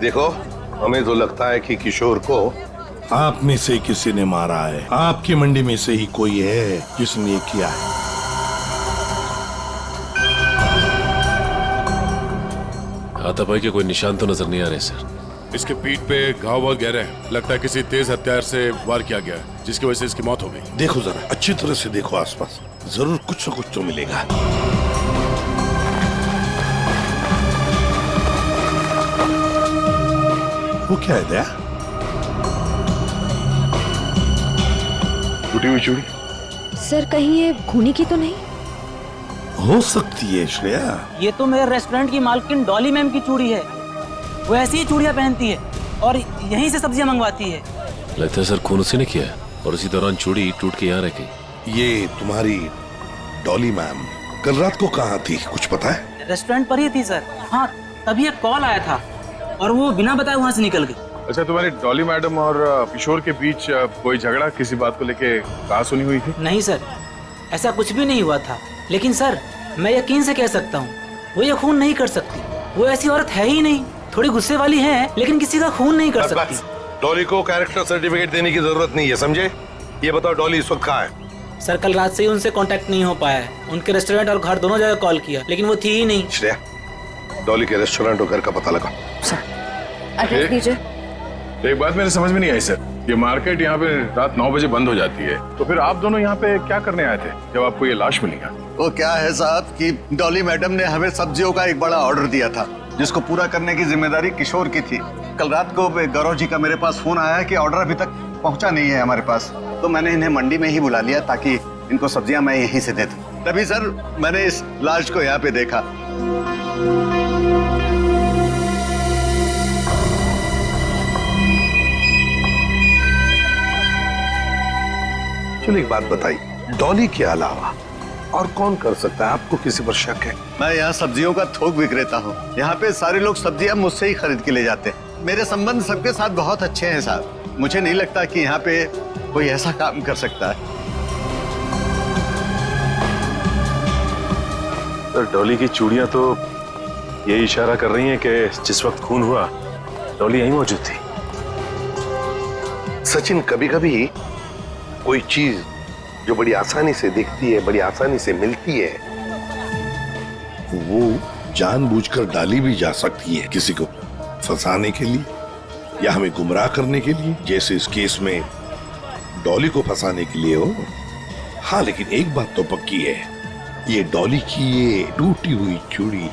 देखो, हमें तो लगता है कि किशोर को आप में से किसी ने मारा है। आपकी मंडी में से ही कोई है जिसने ये किया है। हाथापाई के कोई निशान तो नजर नहीं आ रहे सर। इसके पीठ पे घाव बहुत गहरे हैं। लगता है किसी तेज हथियार से वार किया गया है, जिसकी वजह से इसकी मौत हो गई। देखो जरा अच्छी तरह से देखो आसपास, जरूर कुछ न कुछ तो मिलेगा। वो क्या है दया? टूटी हुई चूड़ी। सर कहीं ये खूनी की तो नहीं? हो सकती है श्रेया। ये तो मेरे रेस्टोरेंट की मालकिन डॉली मैम की चूड़ी है। वो ऐसी ही चूड़ियां पहनती है और यहीं से सब्जियां मंगवाती है। लगता है सर खून उसी ने किया है और उसी दौरान चूड़ी टूट के यहाँ रह गई। ये तुम्हारी डॉली मैम कल रात को कहाँ थी, कुछ पता है? रेस्टोरेंट पर ही थी सर। हाँ, तभी एक कॉल आया था और वो बिना बताए वहाँ से निकल गई। अच्छा, तुम्हारी डॉली मैडम और किशोर के बीच कोई झगड़ा किसी बात को लेके कहा सुनी हुई थी? नहीं सर, ऐसा कुछ भी नहीं हुआ था। लेकिन सर मैं यकीन से कह सकता हूँ वो ये खून नहीं कर सकती। वो ऐसी औरत है ही नहीं। थोड़ी गुस्से वाली है लेकिन किसी का खून नहीं कर सकती। डॉली को कैरेक्टर सर्टिफिकेट देने की जरूरत नहीं है, समझे? ये बताओ डॉली इस वक्त कहाँ है? सर कल रात से ही उनसे कांटेक्ट नहीं हो पाया है। उनके रेस्टोरेंट और घर दोनों जगह कॉल किया लेकिन वो थी ही नहीं। श्रेया, डॉली के रेस्टोरेंट और घर का पता लगा। एड्रेस दीजिए। एक बात मेरे समझ में नहीं आई सर। ये मार्केट यहाँ पे रात 9 बजे बंद हो जाती है, तो फिर आप दोनों यहाँ पे क्या करने आए थे जब आपको ये लाश मिली? वो क्या है साहब कि डॉली मैडम ने हमें सब्जियों का एक बड़ा ऑर्डर दिया था, जिसको पूरा करने की जिम्मेदारी किशोर की थी। कल रात को गौरव जी का मेरे पास फोन आया कि ऑर्डर अभी तक पहुंचा नहीं है हमारे पास, तो मैंने इन्हें मंडी में ही बुला लिया ताकि इनको सब्जियां मैं यहीं से दे दूं। तभी सर मैंने इस लाश को यहाँ पे देखा। चलो एक बात बताइए, डॉली के अलावा और कौन कर सकता है? आपको किसी पर शक है? मैं यहाँ सब्जियों का थोक विक्रेता हूँ। यहाँ पे सारे लोग सब्जियां मुझसे ही खरीद के ले जाते हैं। मेरे संबंध सबके साथ बहुत अच्छे हैं साहब। मुझे नहीं लगता कि यहाँ पे कोई ऐसा काम कर सकता है। तो डॉली की चूड़ियां तो यही इशारा कर रही हैं कि जिस वक्त खून हुआ डॉली यहीं मौजूद थी। सचिन, कभी कभी कोई चीज जो बड़ी आसानी से दिखती है, बड़ी आसानी से मिलती है, वो जानबूझकर डाली भी जा सकती है किसी को फंसाने के लिए या हमें गुमराह करने के लिए, जैसे इस केस में डॉली को फंसाने के लिए हो। हाँ, लेकिन एक बात तो पक्की है, ये डॉली की ये टूटी हुई चूड़ी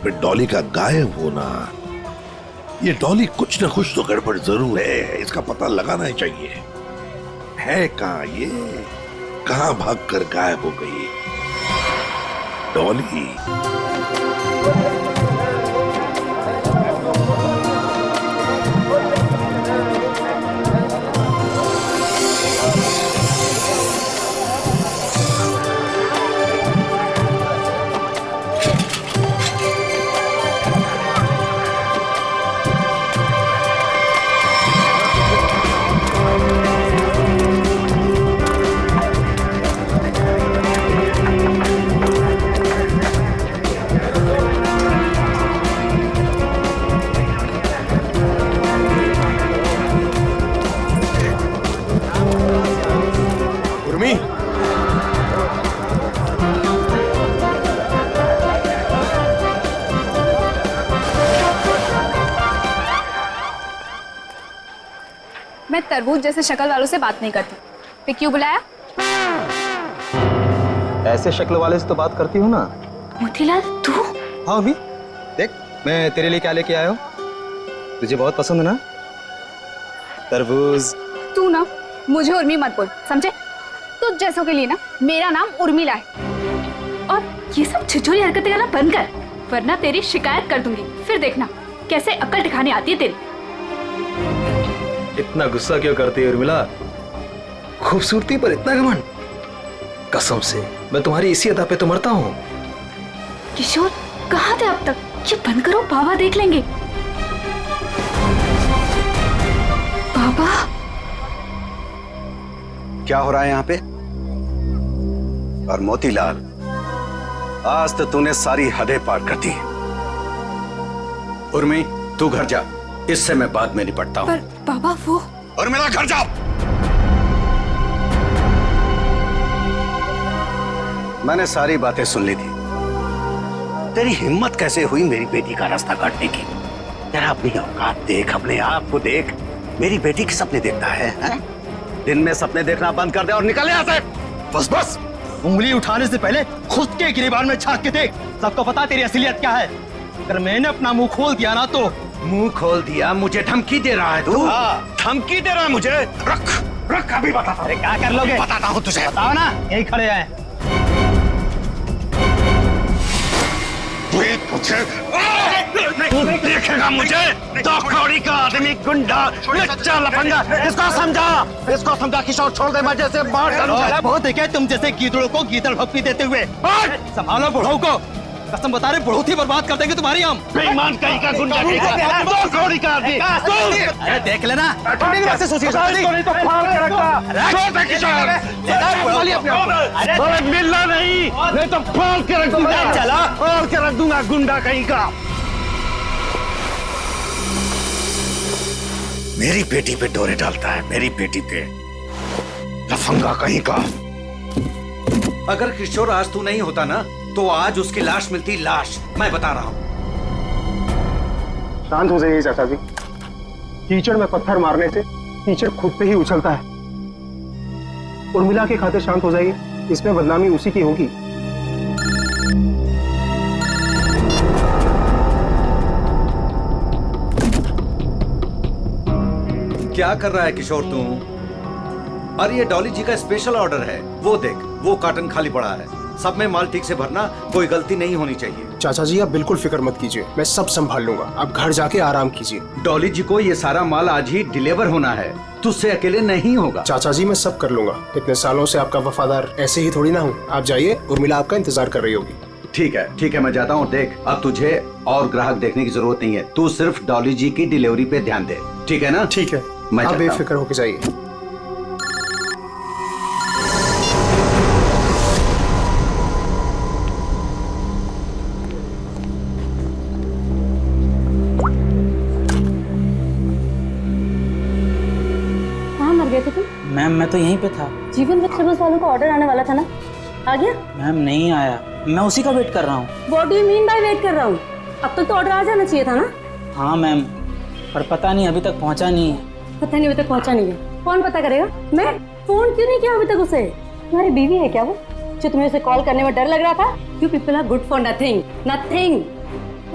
फिर डॉली का गायब होना, ये डॉली कुछ न कुछ तो गड़बड़ जरूर है। इसका पता लगाना ही चाहिए। है कहाँ ये, कहाँ भागकर गायब हो गई डॉली? मैं तरबूज जैसे शक्ल वालों से बात नहीं करती। फिर क्यों बुलाया? ऐसे शक्ल वाले से तो बात करती हूँ ना। मोतीलाल तू? हाँ अभी देख, मैं तेरे लिए क्या लेके आया हूँ। तुझे बहुत पसंद है ना तरबूज। तू ना मुझे उर्मी मत बोल, समझे? तुझ जैसों के लिए ना मेरा नाम उर्मिला है। और ये सब छिछोरी हरकतें करना बंद कर, वरना तेरी शिकायत कर दूंगी। फिर देखना कैसे अक्ल ठिकाने आती है तेरी। इतना गुस्सा क्यों करती है उर्मिला? खूबसूरती पर इतना घमंड? कसम से मैं तुम्हारी इसी अदा पे तो मरता हूँ। किशोर कहाँ थे अब तक? ये बंद करो, बाबा देख लेंगे। बाबा क्या हो रहा है यहाँ पे? और मोतीलाल, आज तो तूने सारी हदें पार कर दी। उर्मी तू घर जा, इससे मैं बाद में निपटता हूँ। पर बाबा वो और मेरा घर जाओ। मैंने सारी बातें सुन ली थी। तेरी हिम्मत कैसे हुई मेरी बेटी का रास्ता काटने की? तेरा अपनी औकात देख, अपने आप को देख। मेरी बेटी के सपने देखता है? दिन में सपने देखना बंद कर दे और निकल यहाँ से। बस बस, उंगली उठाने से पहले खुद के गिरेबान में झांक के देख। सबको पता तेरी असलियत क्या है। अगर मैंने अपना मुंह खोल दिया ना तो। मुंह खोल दिया? मुझे धमकी दे रहा है तू? धमकी दे रहा है मुझे? रख रख, अभी बताता हूँ। क्या कर लोगे? बताता हूँ तुझे। बताओ ना, यही खड़े हैं। देखेगा मुझे? दो कौड़ी का आदमी, गुंडा, लच्चा, लफंगा। इसको समझा किशोर, छोड़ दे, मैं जैसे मार डालूंगा। बहुत देखे तुम जैसे गीदड़ों को गीदड़ भक्ति देते हुए। संभालो बुढ़ऊ को, कसम बता रहे बहुत ही बर्बाद कर देंगे तुम्हारी हम। बेईमान कहीं का, गुंडा कहीं का, दो कौड़ी का आदमी। अरे देख लेना, मिलना नहीं तो फाड़ के रख दूंगा। चला फाड़ के रख दूंगा, गुंडा कहीं का। मेरी बेटी पे डोरे डालता है, मेरी बेटी पे, लफंगा कहीं का। अगर किशोर आज तू नहीं होता ना तो आज उसकी लाश मिलती, लाश। मैं बता रहा हूँ। शांत हो जाइए चाचा जी। कीचड़ में पत्थर मारने से कीचड़ खुद पे ही उछलता है। उर्मिला के खातिर शांत हो जाइए, इसमें बदनामी उसी की होगी। क्या कर रहा है किशोर तू? अरे ये डॉली जी का स्पेशल ऑर्डर है, वो देख, वो कार्टन खाली पड़ा है। सब में माल ठीक से भरना, कोई गलती नहीं होनी चाहिए। चाचा जी आप बिल्कुल फिक्र मत कीजिए, मैं सब संभाल लूंगा। आप घर जाके आराम कीजिए। डॉली जी को ये सारा माल आज ही डिलीवर होना है, तुझसे अकेले नहीं होगा। चाचा जी मैं सब कर लूंगा, इतने सालों से आपका वफादार ऐसे ही थोड़ी ना हूँ। आप जाइए, उर्मिला आपका इंतजार कर रही होगी। ठीक है मैं जाता हूँ। देख, अब तुझे और ग्राहक देखने की जरूरत नहीं है, तू सिर्फ डॉली जी की डिलीवरी पे ध्यान दे, ठीक है ना? ठीक है, मैं आप बेफिक्र होके जाइए। कहाँ मर गए थे तुम? मैम मैं तो यहीं पे था। जीवन वेजिटेबल्स वालों का ऑर्डर आने वाला था ना, आ गया? मैम नहीं आया, मैं उसी का वेट कर रहा हूँ। What do you mean by weight कर रहा हूँ? अब तक तो ऑर्डर आ जाना चाहिए था ना। हाँ मैम, पर पता नहीं अभी तक पहुँचा नहीं है। पता नहीं अभी तक पहुँचा नहीं है, कौन पता करेगा? मैं फोन क्यों नहीं किया अभी तक उसे? तुम्हारी बीवी है क्या वो, जो तुम्हें उसे कॉल करने में डर लग रहा था? You people are good for nothing nothing.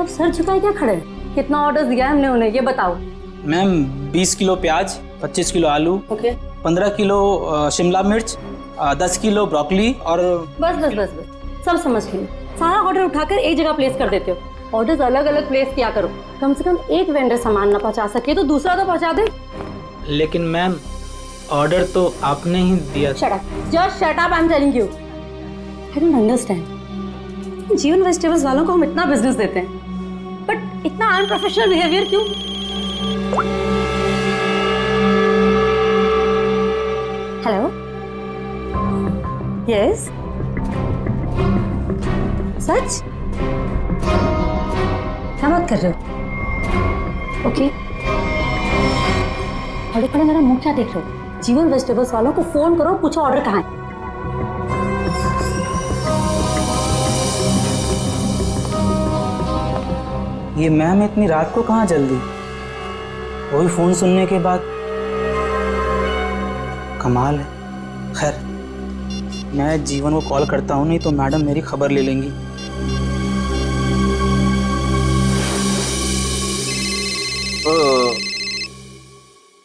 अब सर झुकाए क्या खड़े? कितना ऑर्डर दिया है हमने उन्हें, ये बताओ। मैम 20 किलो प्याज, 25 किलो आलू, ओके 15 किलो शिमला मिर्च, 10 किलो ब्रोकली और बस बस बस बस सब समझ गई। सारा ऑर्डर उठाकर एक जगह प्लेस कर देते हो। ऑर्डर्स अलग अलग प्लेस किया करो, कम से कम एक वेंडर सामान ना पहुंचा सके तो दूसरा तो पहुंचा दे। लेकिन मैम ऑर्डर तो आपने ही दिया। Shut up, just shut up, I am telling you. I don't understand, जीवन वेजिटेबल्स वालों को हम इतना बिजनेस देते हैं बट इतना अनप्रोफेशनल बिहेवियर क्यों? हेलो, यस, सच? क्या बात कर रहे हो? ओके, खड़े खड़े मेरा मुंह क्या देख रहे हो? जीवन वेजिटेबल्स वालों को फोन करो, पूछो ऑर्डर कहाँ है। ये मैम इतनी रात को कहाँ जल्दी? वही फोन सुनने के बाद, कमाल है। खैर मैं जीवन को कॉल करता हूँ, नहीं तो मैडम मेरी खबर ले लेंगी।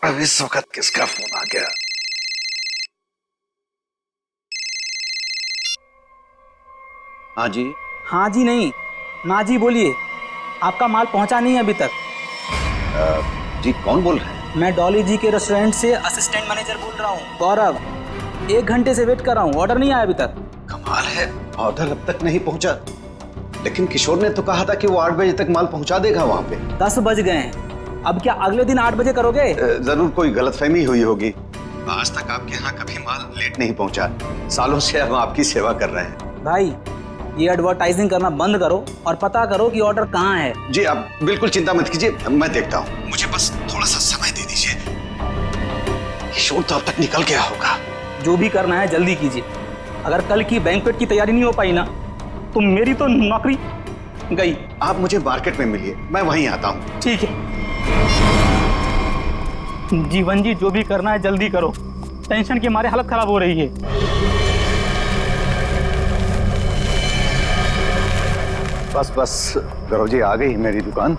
अब इस वक्त किसका फोन आ गया? हाँ जी। हाँ जी नहीं, ना जी बोलिए। आपका माल पहुंचा नहीं है अभी तक। जी कौन बोल रहे हैं? मैं डॉली जी के रेस्टोरेंट से असिस्टेंट मैनेजर बोल रहा हूँ, गौरव। 1 घंटे से वेट कर रहा हूँ, ऑर्डर नहीं आया अभी तक। कमाल है, ऑर्डर अब तक नहीं पहुंचा। लेकिन किशोर ने तो कहा था कि वो 8 बजे तक माल पहुंचा देगा वहाँ पे। 10 बज गए हैं, अब क्या अगले दिन 8 बजे करोगे? जरूर कोई गलतफहमी हुई होगी। आज तक आपके यहाँ कभी माल लेट नहीं पहुंचा। सालों से हम आपकी सेवा कर रहे हैं। भाई ये एडवर्टाइजिंग करना बंद करो और पता करो कि ऑर्डर कहाँ है। जी आप बिल्कुल चिंता मत कीजिए, मैं देखता हूँ। मुझे बस थोड़ा सा समय दे दीजिए। किशोर तो अब तक निकल गया होगा। जो भी करना है जल्दी कीजिए। अगर कल की बैंक्वेट की तैयारी नहीं हो पाई ना तो मेरी तो नौकरी गई। आप मुझे मार्केट में मिलिए, मैं वहीं आता हूँ। ठीक है जीवन जी, जो भी करना है जल्दी करो, टेंशन के मारे हालत खराब हो रही है। बस बस गौरव जी, आ गई मेरी दुकान।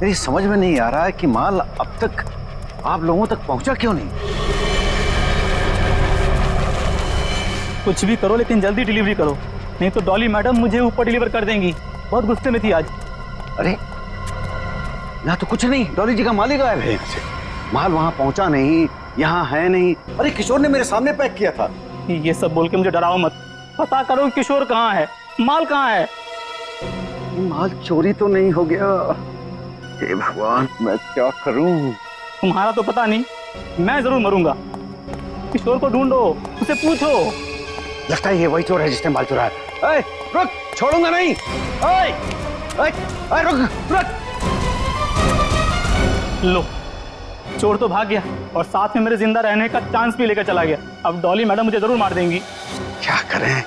मेरी समझ में नहीं आ रहा है कि माल अब तक आप लोगों तक पहुंचा क्यों नहीं। कुछ भी करो लेकिन जल्दी डिलीवरी करो, नहीं तो डॉली मैडम मुझे ऊपर डिलीवर कर देंगी। बहुत गुस्से में थी आज। अरे यहाँ तो कुछ नहीं, डॉली जी का माल ही गायब है यहाँ से। माल वहां पहुंचा नहीं, यहाँ है नहीं। अरे किशोर ने मेरे सामने पैक किया था। ये सब बोल के मुझे डराओ मत। पता करो किशोर कहाँ है, माल कहाँ है। माल चोरी तो नहीं हो गया? हे भगवान, मैं क्या करूं? तुम्हारा तो पता नहीं, मैं जरूर मरूंगा। किशोर को ढूंढो, उसे पूछो। लगता है ये वही चोर है जिसने माल चुराया। ए, रुक, छोड़ूंगा नहीं। रुक। लो, चोर तो भाग गया और साथ में मेरे जिंदा रहने का चांस भी लेकर चला गया। अब डॉली मैडम मुझे जरूर मार देंगी। क्या करें?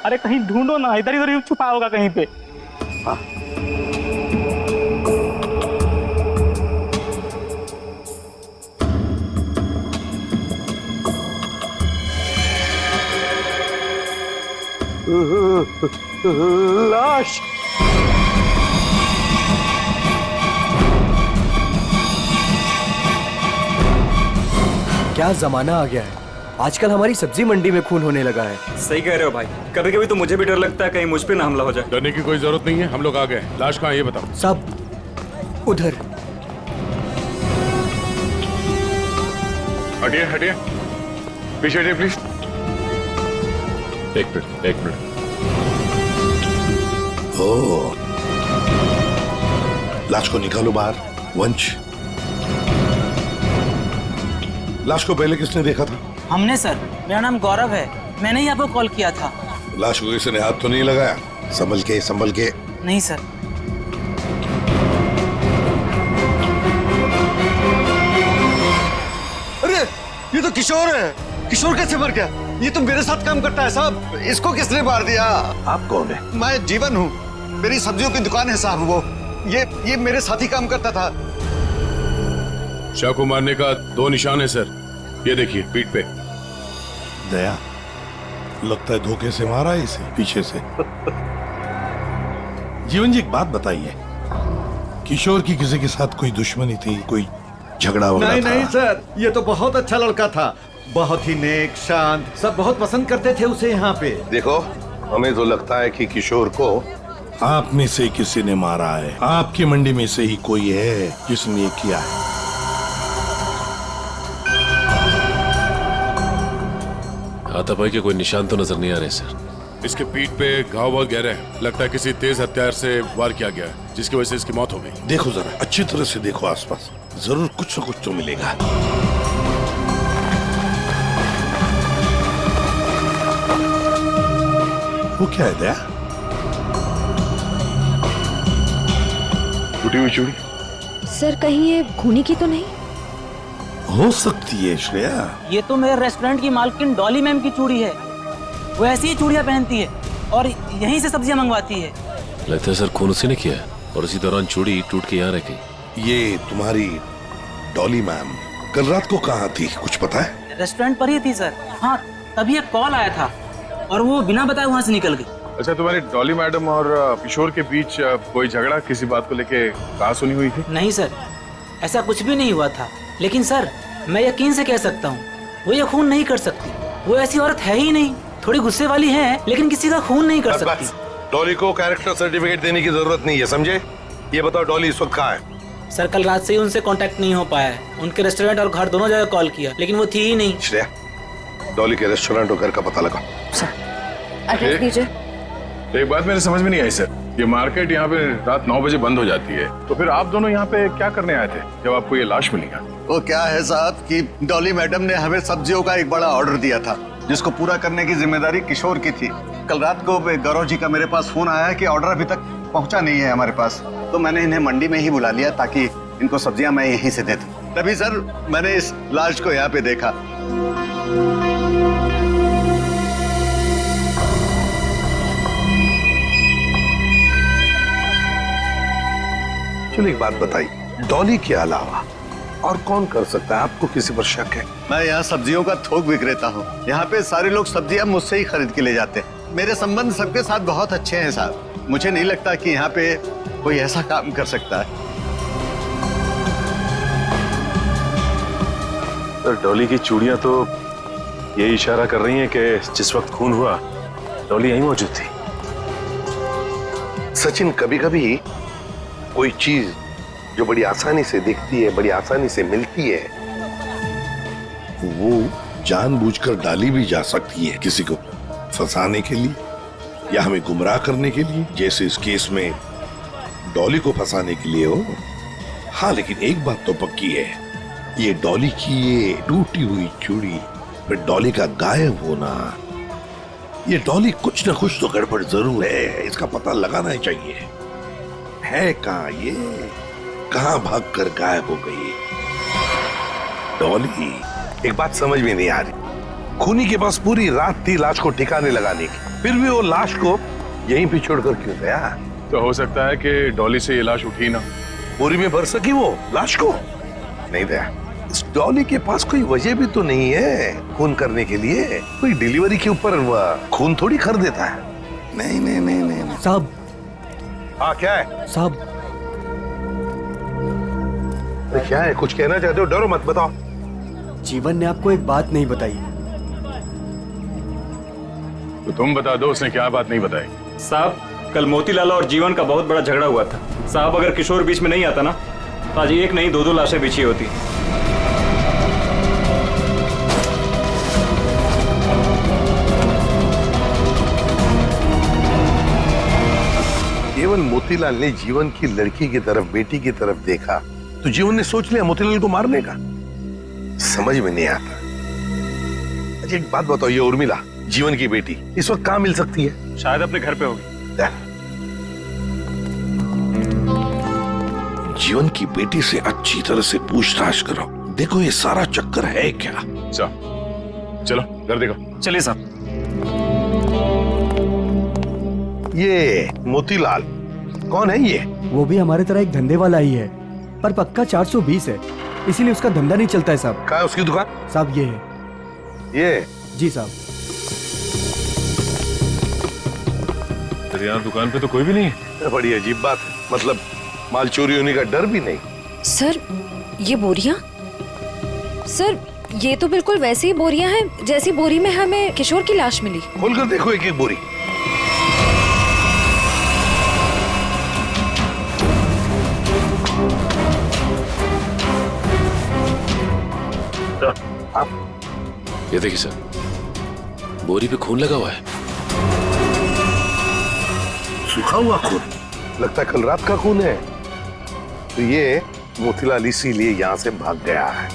अरे कहीं ढूंढो ना, इधर ही छुपा होगा कहीं पे। हाँ। लाश। क्या जमाना आ गया है, आजकल हमारी सब्जी मंडी में खून होने लगा है। सही कह रहे हो भाई, कभी कभी तो मुझे भी डर लगता है कहीं मुझ पे ना हमला हो जाए। डरने की कोई जरूरत नहीं है, हम लोग आ गए। लाश कहाँ है ये बताओ। सब उधर। हटिए पीछे हटिए प्लीज। एक मिनट। ओह, लाश को निकालो बाहर। वंश, लाश को पहले किसने देखा था? हमने सर, मेरा नाम गौरव है, मैंने ही आपको कॉल किया था। लाश को किसी ने हाथ तो नहीं लगाया? संभल के। नहीं सर। अरे ये तो किशोर है। किशोर कैसे मर गया? ये तो मेरे साथ काम करता है साहब। इसको किसने मार दिया? आप कौन है? मैं जीवन हूँ, मेरी सब्जियों की दुकान है साहब। वो ये मेरे साथ ही काम करता था। शाह को मारने का 2 निशान है सर, ये देखिए पीठ पे। दया, लगता है धोखे से मारा है इसे पीछे से। जीवन जी, एक बात बताइए, किशोर की किसी के साथ कोई दुश्मनी थी, कोई झगड़ा वगैरह था? नहीं सर, ये तो बहुत अच्छा लड़का था, बहुत ही नेक, शांत, सब बहुत पसंद करते थे उसे यहाँ पे। देखो, हमें तो लगता है कि किशोर को आप में से किसी ने मारा है। आपकी मंडी में से ही कोई है जिसने ये किया है। हाथापाई के कोई निशान तो नजर नहीं आ रहे सर। इसके पीठ पे घाव बहुत गहरे हैं, लगता है किसी तेज हथियार से वार किया गया है, जिसकी वजह से इसकी मौत हो गई। देखो जरा, अच्छी तरह से देखो आसपास, जरूर कुछ न कुछ तो मिलेगा। वो क्या है दया? टूटी हुई चूड़ी। सर कहीं ये खूनी की तो नहीं? हो सकती है श्रेया। ये तो मेरे रेस्टोरेंट की मालकिन डॉली मैम की चूड़ी है। वो ऐसी ही चूड़ियां पहनती है और यहीं से सब्जियां मंगवाती है। लगता है सर खून उसी ने किया है और इसी दौरान चूड़ी टूट के यहाँ रह गई। ये तुम्हारी डॉली मैम कल रात को कहाँ थी, कुछ पता है? रेस्टोरेंट पर ही थी सर। हाँ, तभी एक कॉल आया था और वो बिना बताए वहाँ से निकल गई। अच्छा, तुम्हारी डॉली मैडम और किशोर के बीच कोई झगड़ा किसी बात को लेके कहा सुनी हुई थी? नहीं सर, ऐसा कुछ भी नहीं हुआ था। लेकिन सर, मैं यकीन से कह सकता हूँ वो ये खून नहीं कर सकती। वो ऐसी औरत है ही नहीं। थोड़ी गुस्से वाली है लेकिन किसी का खून नहीं कर सकती। डॉली को कैरेक्टर सर्टिफिकेट देने की जरूरत नहीं है, समझे? ये बताओ डॉली इस वक्त कहाँ है? सर, कल रात से ही उनसे कांटेक्ट नहीं हो पाया है। उनके रेस्टोरेंट और घर दोनों जगह कॉल किया लेकिन वो थी ही नहीं। श्रेया, डॉली के रेस्टोरेंट और घर का पता लगा। एड्रेस दीजिए। एक बात मेरे समझ में नहीं आई सर, ये मार्केट यहाँ पे रात 9 बजे बंद हो जाती है, तो फिर आप दोनों यहाँ पे क्या करने आए थे जब आपको ये लाश मिली? वो क्या है साहब कि डॉली मैडम ने हमें सब्जियों का एक बड़ा ऑर्डर दिया था, जिसको पूरा करने की जिम्मेदारी किशोर की थी। कल रात को गौरव जी का मेरे पास फोन आया है कि ऑर्डर अभी तक पहुंचा नहीं है हमारे पास, तो मैंने इन्हें मंडी में ही बुला लिया ताकि इनको सब्जियां मैं यहीं से दे दूं। तभी सर मैंने इस लाश को यहाँ पे देखा। चलो एक बात बताइए, डॉली के अलावा और कौन कर सकता है? आपको किसी पर शक है? मैं यहाँ सब्जियों का थोक विक्रेता हूँ। यहाँ पे सारे लोग सब्जियां मुझसे ही खरीद के ले जाते हैं। मेरे संबंध सबके साथ बहुत अच्छे हैं साहब। मुझे नहीं लगता कि यहाँ पे कोई ऐसा काम कर सकता है। सर डॉली की चूड़ियां तो यही इशारा कर रही हैं कि जिस वक्त खून हुआ डॉली यहीं मौजूद थी। सचिन, कभी कभी कोई चीज जो बड़ी आसानी से दिखती है, बड़ी आसानी से मिलती है, वो जानबूझकर डाली भी जा सकती है किसी को फंसाने के लिए या हमें गुमराह करने के लिए, जैसे इस केस में डॉली को फंसाने के लिए हो। हाँ, लेकिन एक बात तो पक्की है, ये डॉली की ये टूटी हुई चूड़ी, फिर डॉली का गायब होना, ये डॉली कुछ न कुछ तो गड़बड़ जरूर है। इसका पता लगाना ही चाहिए। है कहाँ ये, कहाँ भागकर गायब हो गई डॉली? एक बात समझ में नहीं आ रही, खूनी के पास पूरी रात थी लाश को ठिकाने लगाने की, फिर भी वो लाश को यहीं पे छोड़कर क्यों गया? तो हो सकता है कि डॉली से ये लाश उठी ना, बोरी में भर सकी वो लाश को? नहीं दया, इस डॉली के पास कोई वजह भी तो नहीं है खून करने के लिए। कोई डिलीवरी के ऊपर खून थोड़ी कर देता है। नहीं नहीं नहीं नहीं साहब। हाँ क्या है साहब? क्या है, कुछ कहना चाहते हो? डरो मत, बताओ। जीवन ने आपको एक बात नहीं बताई। तो तुम बता दो उसने क्या बात नहीं बताई। साहब कल मोतीलाल और जीवन का बहुत बड़ा झगड़ा हुआ था। साहब अगर किशोर बीच में नहीं आता ना तो आज एक नहीं दो लाशें बिछी होती। केवल मोतीलाल ने जीवन की लड़की की तरफ, बेटी की तरफ देखा तो जीवन ने सोच लिया मोतीलाल को मारने का। समझ में नहीं आता। अच्छा एक बात बताओ, ये उर्मिला जीवन की बेटी इस वक्त कहाँ मिल सकती है? शायद अपने घर पे होगी। जीवन की बेटी से अच्छी तरह से पूछताछ करो। देखो ये सारा चक्कर है क्या? चलो घर देखो। चलिए साहब। ये मोतीलाल कौन है? ये वो भी हमारे तरह एक धंधे वाला ही है, पर पक्का 420 है, इसीलिए उसका धंधा नहीं चलता है साहब। कहाँ है उसकी दुकान? साहब ये है। ये? जी साहब। तो यार दुकान पे तो कोई भी नहीं है। बड़ी अजीब बात है, मतलब माल चोरी होने का डर भी नहीं। सर ये बोरियां? सर ये तो बिल्कुल वैसी ही बोरियां हैं जैसी बोरी में हमें किशोर की लाश मिली। खोलकर देखो एक एक बोरी। ये देखिए सर, बोरी पे खून लगा हुआ है। सूखा हुआ खून? लगता है कल रात का खून है। तो ये मोतीलाल इसीलिए यहाँ से भाग गया है।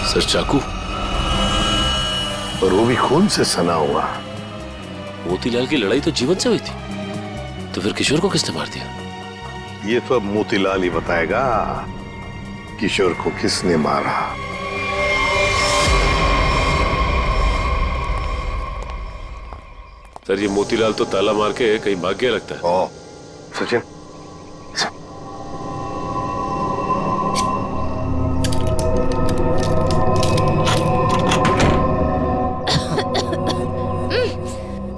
सर चाकू? और वो भी खून से सना हुआ। मोतीलाल की लड़ाई तो जीवन से हुई थी, तो फिर किशोर को किसने मार दिया? ये तो अब मोतीलाल ही बताएगा किशोर को किसने मारा। सर ये मोतीलाल तो ताला मार के कहीं भाग गया लगता है। ओ, सचिन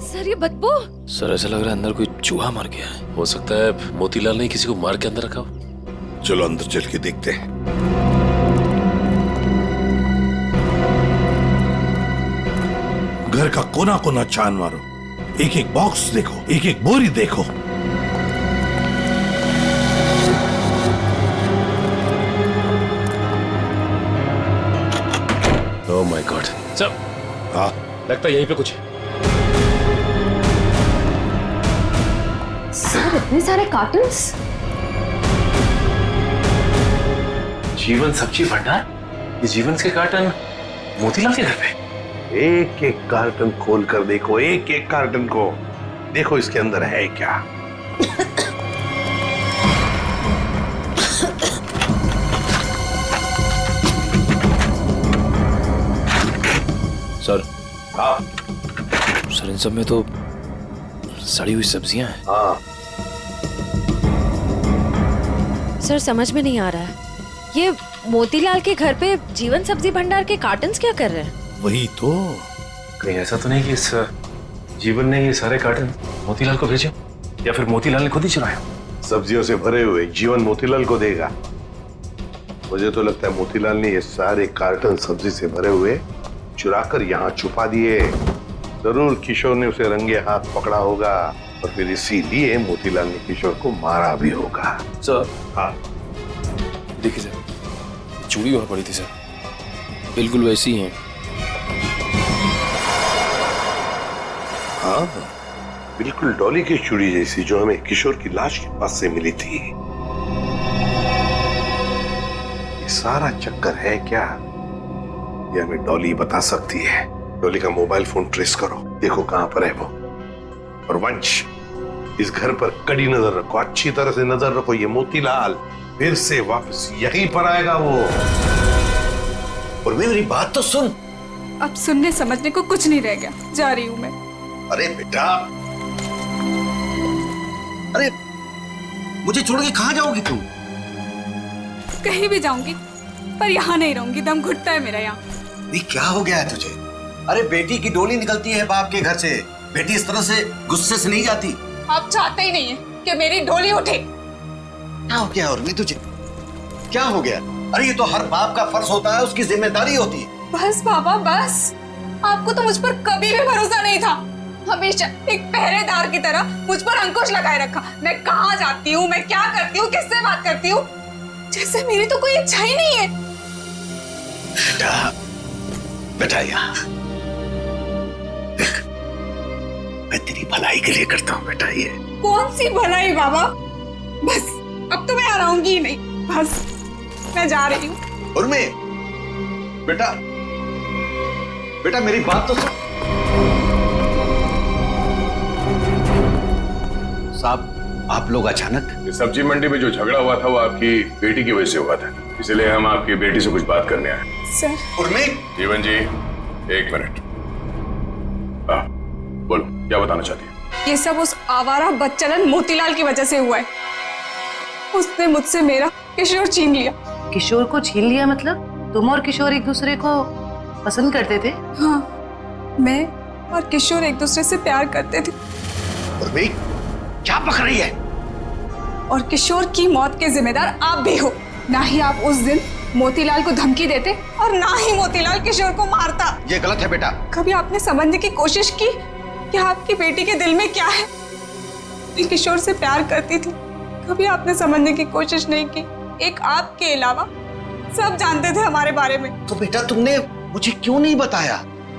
सर ये बदबू। सर ऐसा लग रहा है अंदर कोई चूहा मर गया है। हो सकता है मोतीलाल ने किसी को मार के अंदर रखा हो। चलो अंदर चल के देखते हैं। घर का कोना कोना छान मारो, एक एक बॉक्स देखो, एक एक बोरी देखो। Oh my God. सर हाँ लगता है यहीं पे कुछ है। सर इतने सारे कार्टन्स। जीवन सब्जी भंडार? ये जीवन के कार्टन मोतीलाल के घर पे? एक एक कार्टन खोल कर देखो, एक एक कार्टन को देखो, इसके अंदर है क्या। सर। हाँ सर, इन सब में तो सड़ी हुई सब्जियां हैं। हाँ सर समझ में नहीं आ रहा है, ये मोतीलाल के घर पे जीवन सब्जी भंडार के कार्टन्स क्या कर रहे हैं? वही तो। कहीं ऐसा तो नहीं कि इस जीवन ने ये सारे कार्टन मोतीलाल को भेजे, या फिर मोतीलाल ने खुद ही चुराया? सब्जियों से भरे हुए जीवन मोतीलाल को देगा। मुझे तो लगता है मोतीलाल ने ये सारे कार्टन सब्जी से भरे हुए चुराकर यहाँ छुपा दिए। जरूर किशोर ने उसे रंगे हाथ पकड़ा होगा और फिर इसीलिए मोतीलाल ने किशोर को मारा भी होगा। सर। हाँ देखिए सर, चूड़ी वहां पड़ी थी सर, बिल्कुल वैसी ही है। हाँ बिल्कुल डॉली की चूड़ी जैसी, जो हमें किशोर की लाश के पास से मिली थी। ये सारा चक्कर है क्या, ये हमें डॉली बता सकती है। डॉली का मोबाइल फोन ट्रेस करो, देखो कहां पर है वो। और वंश, इस घर पर कड़ी नजर रखो, अच्छी तरह से नजर रखो। ये मोतीलाल फिर से वापस यहीं पर आएगा वो। और मेरी बात तो सुन। अब सुनने समझने को कुछ नहीं रह गया, जा रही हूँ मैं। अरे बेटा, अरे मुझे छोड़ के कहाँ जाओगी तुम? कहीं भी जाऊंगी, पर यहाँ नहीं रहूंगी, दम घुटता है मेरा यहाँ। नहीं, क्या हो गया है तुझे? अरे बेटी की डोली निकलती है बाप के घर से, बेटी इस तरह से गुस्से से नहीं जाती। आप चाहते ही नहीं है कि मेरी डोली उठे। क्या हो गया उर्मी तुझे? क्या हो गया? अरे ये तो हर बाप का फर्ज होता है, उसकी जिम्मेदारी होती है। बस बाबा बस, आपको तो मुझ पर कभी भी भरोसा नहीं था। हमेशा एक पहरेदार की तरह मुझ पर अंकुश लगाए रखा। मैं कहाँ जाती हूँ, मैं क्या करती हूँ, किससे बात करती हूँ, जैसे मेरी तो कोई इच्छा ही नहीं है। बेटा, बेटा यहाँ देख, मैं तेरी भलाई के लिए करता हूँ बेटा। ये कौन सी भलाई बाबा, बस अब तो मैं आऊंगी ही नहीं, बस मैं जा रही हूँ। उर्मी, बेटा बेटा मेरी बात तो सुन। साहब, आप लोग अचानक? ये सब्जी मंडी में जो झगड़ा हुआ था वो आपकी बेटी की वजह से हुआ था, इसलिए हम आपकी बेटी से कुछ बात करने आए। सर। उर्मी। जीवन जी, एक मिनट। बोलो, क्या बताना चाहती है? ये सब उस आवारा बदचलन मोतीलाल की वजह से हुआ है। उसने मुझसे मेरा किशोर छीन लिया। किशोर को छीन लिया मतलब? तुम और किशोर एक दूसरे को पसंद करते थे? हाँ, मैं और किशोर एक दूसरे से प्यार करते थे। उर्मी, क्या पक रही है? और किशोर की मौत के जिम्मेदार आप भी हो। ना ही आप उस दिन मोतीलाल को धमकी देते और ना ही मोतीलाल किशोर को मारता। ये गलत है बेटा। कभी आपने समझने की कोशिश की कि आपकी बेटी के दिल में क्या है? मैं किशोर से प्यार करती थी, कभी आपने समझने की कोशिश नहीं की। एक आपके अलावा सब जानते थे हमारे बारे में। तो बेटा तुमने मुझे क्यों नहीं बताया?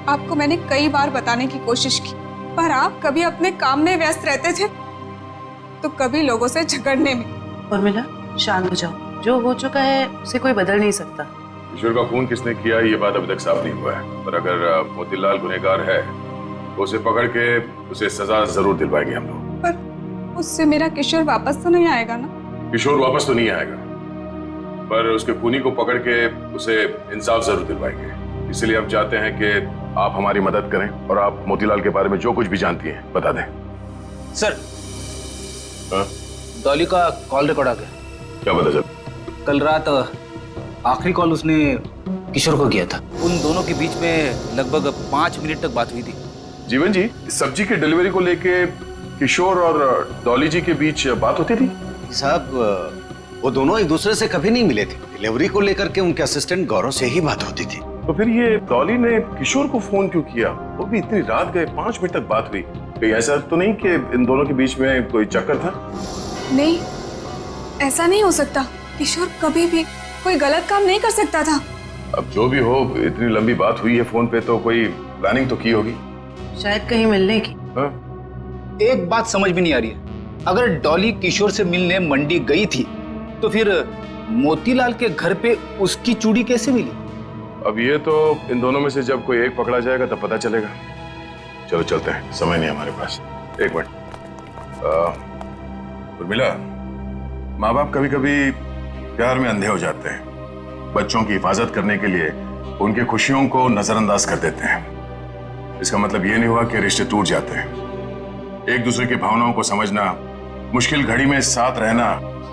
आपको मैंने कई बार बताने की कोशिश की, पर आप कभी अपने काम में व्यस्त रहते थे तो कभी लोगों से झगड़ने में। उर्मिला, शांत हो जाओ, जो हो चुका है उसे कोई बदल नहीं सकता। किशोर का खून किसने किया ये बात अभी तक साफ नहीं हुआ है, पर अगर मोतीलाल गुनहगार है तो उसे पकड़ के उसे सजा जरूर दिलवाएंगे हम लोग। पर उससे मेरा किशोर वापस तो नहीं आएगा ना? किशोर वापस तो नहीं आएगा, पर उसके खूनी को पकड़ के उसे इंसाफ जरूर दिलवाएंगे। इसलिए हम चाहते हैं कि आप हमारी मदद करें और आप मोतीलाल के बारे में जो कुछ भी जानती हैं बता दें। सर, डॉली का कॉल रिकॉर्ड आ गया। क्या पता चल? कल रात आखिरी कॉल उसने किशोर को किया था। उन दोनों के बीच में लगभग 5 मिनट तक बात हुई थी। जीवन जी, सब्जी की डिलीवरी को लेके किशोर और डॉली जी के बीच बात होती थी? साहब, वो दोनों एक दूसरे से कभी नहीं मिले थे। डिलीवरी को लेकर के उनके असिस्टेंट गौरव से ही बात होती थी। तो फिर ये डॉली ने किशोर को फोन क्यों किया? वो भी इतनी रात गए, 5 मिनट तक बात हुई। कहीं ऐसा तो नहीं कि इन दोनों के बीच में कोई चक्कर था? नहीं, ऐसा नहीं हो सकता। किशोर कभी भी कोई गलत काम नहीं कर सकता था। अब जो भी हो, इतनी लंबी बात हुई है फोन पे तो कोई प्लानिंग तो की होगी, शायद कहीं मिलने की। एक बात समझ में नहीं आ रही है, अगर डॉली किशोर से मिलने मंडी गई थी तो फिर मोतीलाल के घर पे उसकी चूड़ी कैसे मिली? अब ये तो इन दोनों में से जब कोई एक पकड़ा जाएगा तब पता चलेगा। चलो चलते हैं, समय नहीं हमारे पास। एक मिनट, उर्मिला, माँ बाप कभी कभी प्यार में अंधे हो जाते हैं। बच्चों की हिफाजत करने के लिए उनकी खुशियों को नजरअंदाज कर देते हैं। इसका मतलब ये नहीं हुआ कि रिश्ते टूट जाते हैं। एक दूसरे की भावनाओं को समझना, मुश्किल घड़ी में साथ रहना,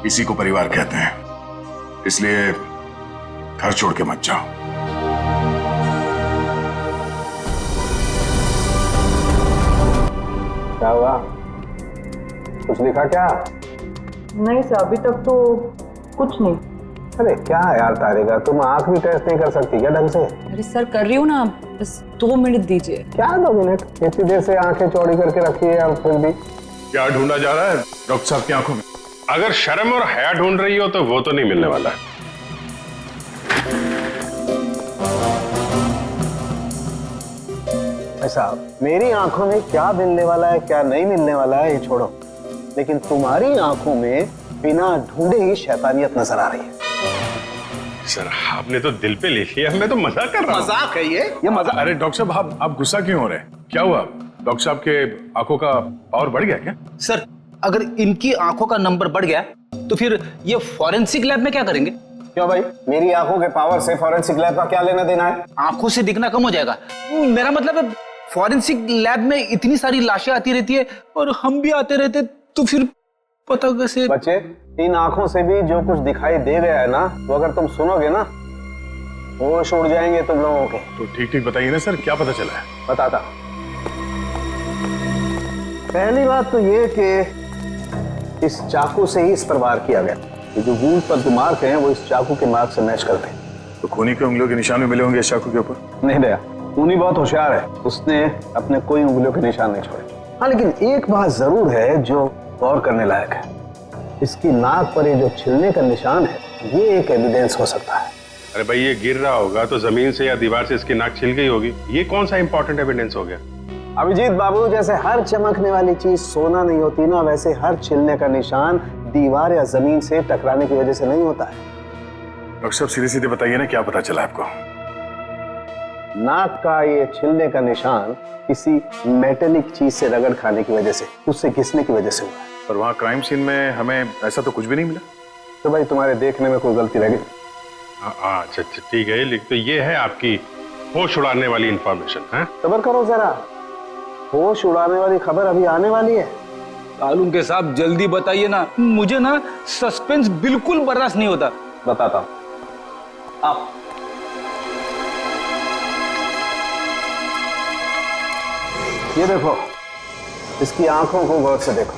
इसी को परिवार कहते हैं। इसलिए घर छोड़ के मत जाओ। क्या हुआ? कुछ लिखा क्या? नहीं सर, अभी तक तो कुछ नहीं। अरे क्या यार तारिका, तुम आंख भी टेस्ट नहीं कर सकती क्या ढंग से? अरे सर कर रही हूँ ना, बस 2 मिनट दीजिए। क्या 2 मिनट? इतनी देर से आंखें चौड़ी करके रखी है, अब फिर भी क्या ढूंढा जा रहा है डॉक्टर साहब की आंखों में? अगर शर्म और हया ढूंढ रही हो तो वो तो नहीं मिलने वाला। साहब, मेरी आंखों में क्या मिलने वाला है क्या नहीं मिलने वाला है ये छोड़ो, लेकिन तुम्हारी आंखों में बिना ढूंढे ही शैतानियत नजर आ रही है। सर आपने तो दिल पे ले लिया, मैं तो मजाक कर रहा हूं। मजाक है ये मजाक। अरे डॉक्टर साहब, आप गुस्सा क्यों हो रहे हैं? क्या हुआ? डॉक्टर साहब के आंखों का पावर बढ़ गया क्या? सर अगर इनकी आंखों का नंबर बढ़ गया तो फिर ये फॉरेंसिक लैब में क्या करेंगे? क्यों भाई, मेरी आंखों के पावर से फॉरेंसिक लैब का क्या लेना देना है? आंखों से दिखना कम हो जाएगा। मेरा मतलब है फॉरेंसिक लैब में इतनी सारी लाशें आती रहती है और हम भी आते रहते, तो फिर पता कैसे? बच्चे, इन आंखों से भी जो कुछ दिखाई दे गया है ना, वो अगर तुम सुनोगे ना, होश उड़ जाएंगे तुम लोगों के। तो ठीक ठीक बताइए ना सर, क्या पता चला है? बताता। पहली बात तो ये कि इस चाकू से ही इस पर वार किया गया। ये जो वूंड पर जो मार्क हैं वो इस चाकू के मार्क से मैच करते हैं। तो खूनी के उंगलियों के निशान भी मिले होंगे इस चाकू के ऊपर? नहीं दया, खूनी बहुत होशियार है, उसने अपने कोई उंगलियों के निशान नहीं छोड़े। हाँ, लेकिन एक बात जरूर है जो गौर करने लायक है। इसकी नाक पर ये जो छिलने का निशान है, ये एक एविडेंस हो सकता है। अरे भाई, ये गिर रहा होगा तो जमीन से या दीवार से इसकी नाक छिल गई होगी। ये कौन सा इंपॉर्टेंट एविडेंस हो गया? अभिजीत बाबू, जैसे हर चमकने वाली चीज सोना नहीं होती ना, वैसे हर छिलने का निशान दीवार या जमीन से टकराने की वजह से नहीं होता है। डॉक्टर साहब सीधे सीधे बताइए ना, क्या पता चला आपको? नाक का ये छिलने का निशान किसी मेटेलिक चीज से रगड़ खाने की वजह से, उससे घिसने की वजह से हुआ है। पर वहाँ क्राइम सीन में हमें ऐसा तो कुछ भी नहीं मिला। तो भाई तुम्हारे देखने में कोई गलती रह गई? अच्छा ठीक है, लिख तो ये है आपकी होश उड़ाने वाली इंफॉर्मेशन है। सब्र करो जरा, होश उड़ाने वाली खबर अभी आने वाली है। तालुम के साहब जल्दी बताइए ना, मुझे ना सस्पेंस बिल्कुल बर्दाश्त नहीं होता। बताता हूं। आप ये देखो, इसकी आंखों को गौर से देखो।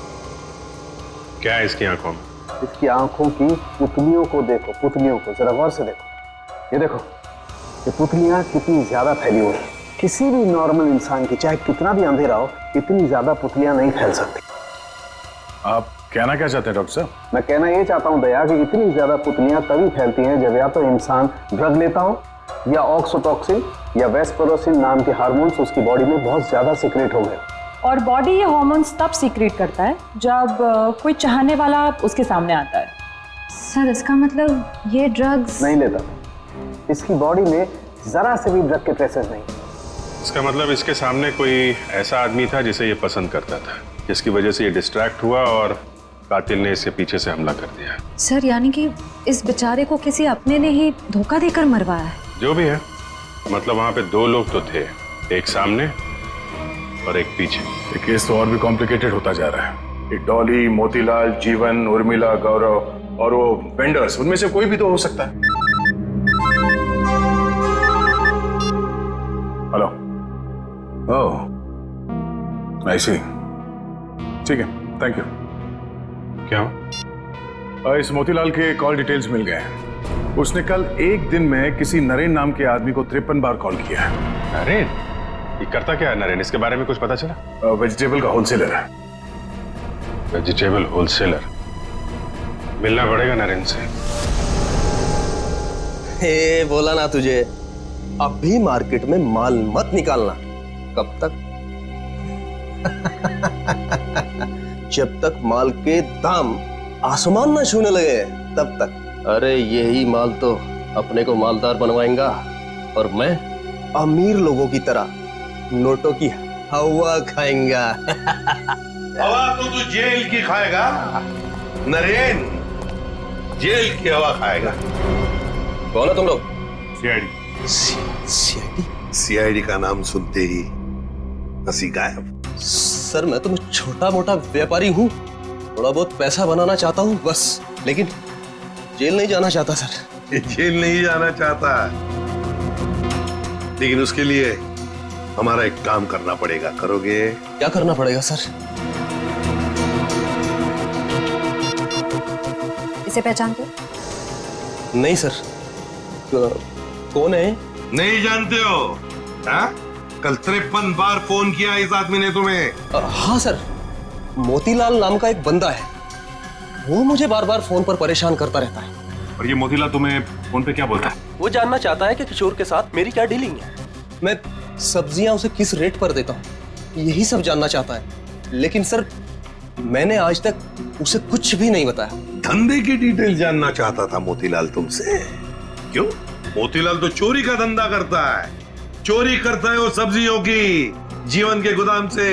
क्या है इसकी आंखों में? इसकी आंखों की पुतलियों को देखो, पुतलियों को जरा गौर से देखो। ये देखो, ये पुतलियां कितनी ज्यादा फैली हुई हैं। किसी भी नॉर्मल इंसान की, चाहे कितना भी अंधेरा हो, इतनी ज्यादा पुतलियां नहीं फैल सकती। आप कहना क्या चाहते हैं डॉक्टर साहब? मैं कहना ये चाहता हूं दया कि इतनी ज्यादा पुतलियां तभी फैलती हैं जब या तो इंसान ड्रग लेता हो, या ऑक्सीटोसिन या वेस्परोसिन नाम के हार्मोन्स उसकी बॉडी में बहुत ज्यादा सीक्रेट हो गए। और बॉडी ये हार्मोन्स तब सीक्रेट करता है जब कोई चाहने वाला उसके सामने आता है। सर इसका मतलब ये ड्रग्स नहीं लेता, इसकी बॉडी में जरा से भी ड्रग के ट्रेसेस नहीं। इसका मतलब इसके सामने कोई ऐसा आदमी था जिसे ये पसंद करता था, जिसकी वजह से ये डिस्ट्रैक्ट हुआ और कातिल ने इससे पीछे से हमला कर दिया। सर यानी कि इस बेचारे को किसी अपने ने ही धोखा देकर मरवाया है। जो भी है, मतलब वहां पे 2 लोग तो थे, एक सामने और एक पीछे। ये केस तो और भी कॉम्प्लिकेटेड होता जा रहा है। ये डॉली, मोतीलाल, जीवन, उर्मिला, गौरव और वो वेंडर्स, उनमें से कोई भी तो हो सकता है। हेलो, ओह आई सी, ठीक है, थैंक यू। क्या? इस मोतीलाल के कॉल डिटेल्स मिल गए हैं। उसने कल एक दिन में किसी नरेन नाम के आदमी को 53 बार कॉल किया है। नरेन? ये करता क्या है नरेन? इसके बारे में कुछ पता चला? वेजिटेबल का होलसेलर है। Vegetable wholesaler? मिलना पड़ेगा नरेन से। हे बोला ना तुझे, अभी मार्केट में माल मत निकालना। कब तक? जब तक माल के दाम आसमान ना छूने लगे तब तक। अरे यही माल तो अपने को मालदार बनवाएगा। और मैं अमीर लोगों की तरह नोटों की हवा खाएंगा। हवा तो तू जेल की खाएगा नरेन, जेल की हवा खाएगा। कौन है तुम लोग? सीआईडी। सीआईडी का नाम सुनते ही हंसी गायब। सर मैं तो छोटा मोटा व्यापारी हूँ, थोड़ा बहुत पैसा बनाना चाहता हूँ बस, लेकिन जेल नहीं जाना चाहता सर। जेल नहीं जाना चाहता, लेकिन उसके लिए हमारा एक काम करना पड़ेगा। करोगे? क्या करना पड़ेगा सर? इसे पहचानते हो? नहीं सर। कौन है? नहीं जानते हो? हाँ? कल 53 बार फोन किया इस आदमी ने तुम्हें। हाँ सर, मोतीलाल नाम का एक बंदा है, वो मुझे बार बार फोन पर परेशान करता रहता है। और ये मोतीलाल तुम्हें फोन पे क्या बोलता है? वो जानना चाहता है कि किशोर के साथ मेरी क्या डीलिंग है, मैं सब्जियां उसे किस रेट पर देता हूँ, यही सब जानना चाहता है। लेकिन सर मैंने आज तक उसे कुछ भी नहीं बताया। धंधे की डिटेल जानना चाहता था मोतीलाल तुमसे? क्यों? मोतीलाल तो चोरी का धंधा करता है, चोरी करता है वो सब्जियों की जीवन के गोदाम से।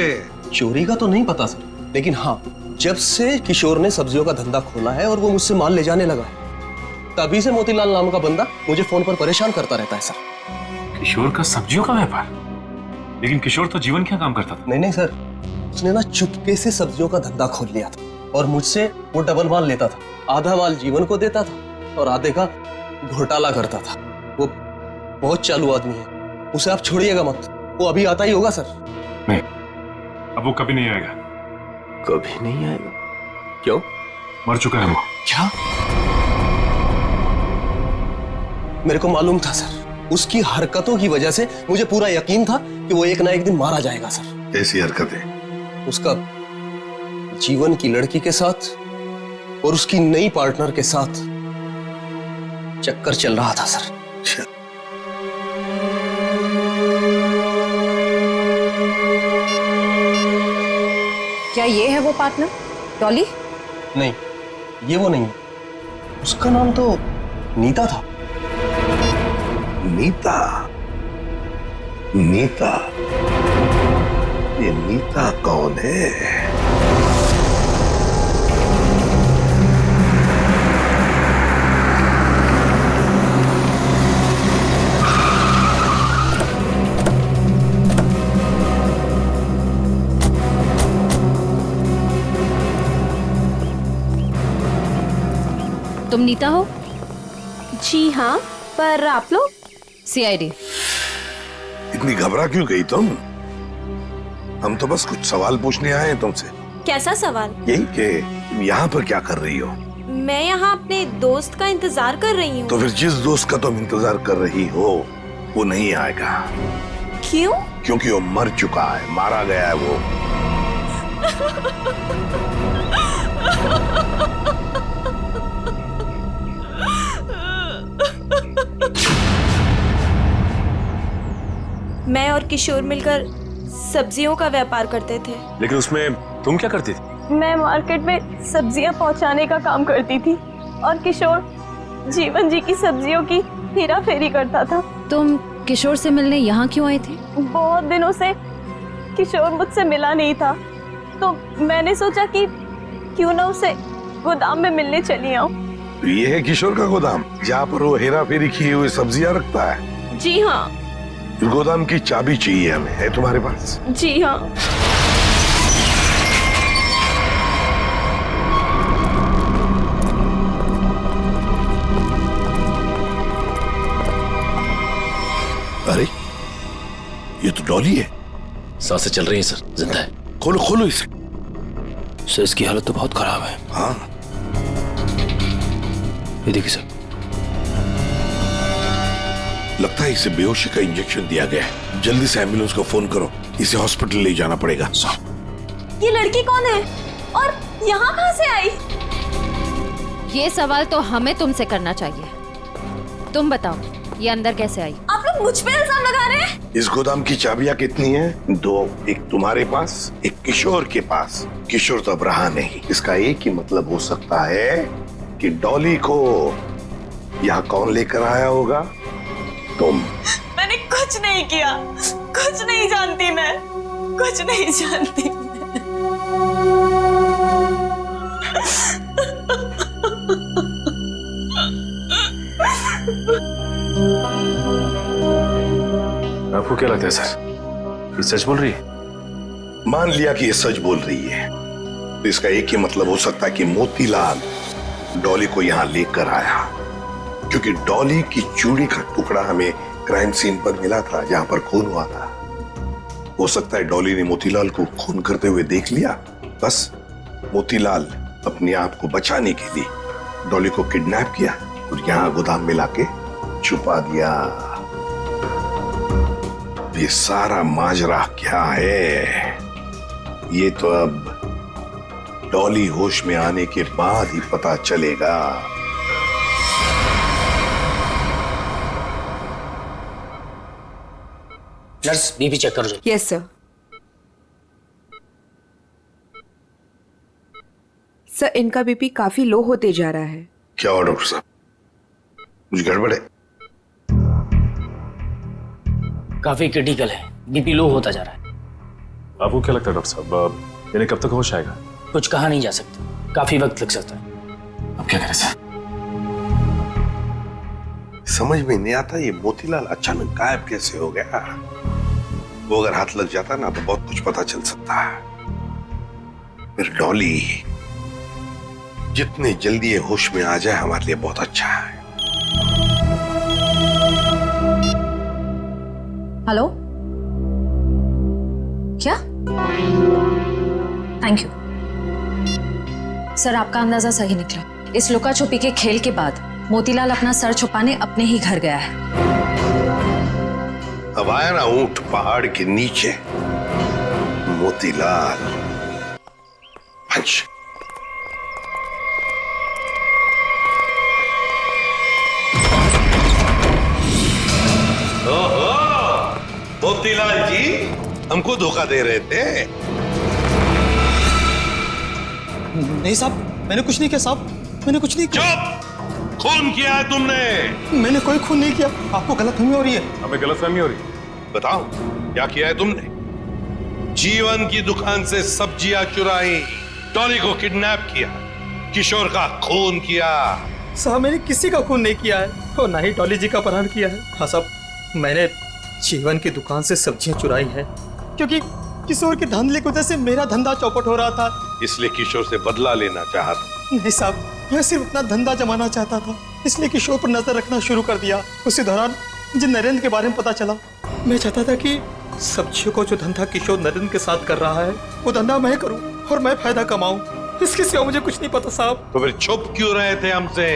चोरी का तो नहीं पता सर, लेकिन हाँ, जब से किशोर ने सब्जियों का धंधा खोला है और वो मुझसे माल ले जाने लगा है, तभी से मोतीलाल नाम का बंदा मुझे फोन पर परेशान करता रहता है सर। किशोर का सब्जियों का व्यापार? लेकिन किशोर तो जीवन क्या काम करता था? नहीं सर, उसने ना चुपके से सब्जियों का धंधा खोल लिया था और मुझसे वो डबल माल लेता था। आधा माल जीवन को देता था और आधे का घोटाला करता था। वो बहुत चालू आदमी है, उसे आप छोड़िएगा मत, वो अभी आता ही होगा सर। नहीं, अब वो कभी नहीं आएगा। कभी नहीं आएगा? क्यों? मर चुका है वो। क्या? मेरे को मालूम था सर, उसकी हरकतों की वजह से मुझे पूरा यकीन था कि वो एक ना एक दिन मारा जाएगा सर। कैसी हरकतें? उसका जीवन की लड़की के साथ और उसकी नई पार्टनर के साथ चक्कर चल रहा था सर। क्या ये है वो पार्टनर, डॉली? नहीं, ये वो नहीं है। उसका नाम तो नीता था। नीता? नीता? ये नीता कौन है? तुम नीता हो? जी हाँ, पर आप लोग? सीआईडी। इतनी घबरा क्यों गई तुम? हम तो बस कुछ सवाल पूछने आए हैं तुमसे। कैसा सवाल? यही कि तुम यहाँ पर क्या कर रही हो? मैं यहाँ अपने दोस्त का इंतजार कर रही हूँ। तो फिर जिस दोस्त का तुम इंतजार कर रही हो वो नहीं आएगा। क्यों? क्योंकि वो मर चुका है, मारा गया है वो। मैं और किशोर मिलकर सब्जियों का व्यापार करते थे। लेकिन उसमें तुम क्या करती थी? मैं मार्केट में सब्जियां पहुंचाने का काम करती थी और किशोर जीवन जी की सब्जियों की हेरा फेरी करता था। तुम किशोर से मिलने यहाँ क्यों आए थे? बहुत दिनों से किशोर मुझसे मिला नहीं था, तो मैंने सोचा कि क्यों ना उसे गोदाम में मिलने चली आऊं। तो ये है किशोर का गोदाम जहाँ पर वो हेरा फेरी किए हुए सब्जियां रखता है? जी हाँ। गोदाम की चाबी चाहिए हमें, है तुम्हारे पास? जी हाँ। अरे ये तो डॉली है। सांसें चल रही हैं सर, जिंदा है। खोलो खोलो इसे। सर इसकी हालत तो बहुत खराब है। हाँ ये देखिए सर, लगता है इसे बेहोशी का इंजेक्शन दिया गया है। जल्दी से एम्बुलेंस को फोन करो, इसे हॉस्पिटल ले जाना पड़ेगा। ये लड़की कौन है और यहाँ कहाँ से आई? ये सवाल तो हमें तुमसे करना चाहिए। तुम बताओ, ये अंदर कैसे आई? आप लोग मुझ पे इल्जाम लगा रहे हैं? इस गोदाम की चाबियां कितनी हैं? 2, एक तुम्हारे पास, एक किशोर के पास। किशोर तो अब रहा नहीं। इसका एक ही मतलब हो सकता है कि डॉली को यहाँ कौन लेकर आया होगा? तुम। कुछ नहीं किया, कुछ नहीं जानती मैं, कुछ नहीं जानती। आपको क्या लगता है सर, ये सच बोल रही है? मान लिया कि ये सच बोल रही है, तो इसका एक ही मतलब हो सकता है कि मोतीलाल डॉली को यहां लेकर आया, क्योंकि डॉली की चूड़ी का टुकड़ा हमें क्राइम सीन पर मिला था जहां पर खून हुआ था। हो सकता है डॉली ने मोतीलाल को खून करते हुए देख लिया, बस मोतीलाल अपने आप को बचाने के लिए डॉली को किडनैप किया और यहां गोदाम में लाके छुपा दिया। ये सारा माजरा क्या है, ये तो अब डॉली होश में आने के बाद ही पता चलेगा। नर्स, बीपी चेक करो। Yes sir. सर, इनका बीपी काफी लो होते जा रहा है। क्या हुआ डॉक्टर साहब, कुछ गड़बड़ है? काफी क्रिटिकल है, बीपी लो होता जा रहा है। आपको क्या लगता है डॉक्टर साहब, यानी कब तक होश आएगा? कुछ कहा नहीं जा सकता, काफी वक्त लग सकता है। अब क्या करें सर? समझ में नहीं आता ये मोतीलाल अचानक गायब कैसे हो गया। वो अगर हाथ लग जाता ना तो बहुत कुछ पता चल सकता है। फिर डॉली जितने जल्दी ये होश में आ जाए हमारे लिए बहुत अच्छा है। हेलो, क्या? थैंक यू सर, आपका अंदाजा सही निकला। इस लुका छुपी के खेल के बाद मोतीलाल अपना सर छुपाने अपने ही घर गया है। अब आया ना ऊंट पहाड़ के नीचे, मोतीलाल। पंच। ओहो, मोतीलाल जी हमको धोखा दे रहे थे। नहीं साहब, मैंने कुछ नहीं किया साहब, मैंने कुछ नहीं किया। खून किया है तुमने? मैंने कोई खून नहीं किया, आपको गलतफहमी हो रही है। हमें गलतफहमी हो रही है। बताओ क्या किया है तुमने? जीवन की दुकान से सब्जियां चुराई, डॉली को किडनैप किया, किशोर का खून किया। साहब, मैंने किसी का खून नहीं किया है और ना ही डॉली जी का अपहरण किया है। हाँ साहब, मैंने जीवन की दुकान से सब्जियां चुराई है क्योंकि किशोर के धंधे की वजह से मेरा धंधा चौपट हो रहा था, इसलिए किशोर से बदला लेना चाहता। नहीं साहब, मैं सिर्फ अपना धंधा जमाना चाहता था, इसलिए किशोर पर नजर रखना शुरू कर दिया। उसी दौरान मुझे नरेंद्र के बारे में पता चला। मैं चाहता था कि सब्जियों को जो धंधा किशोर नरेंद्र के साथ कर रहा है वो धंधा मैं करूं और मैं फायदा कमाऊं। इसके सिवा मुझे कुछ नहीं पता साहब। तो फिर छुप क्यों रहे थे हमसे?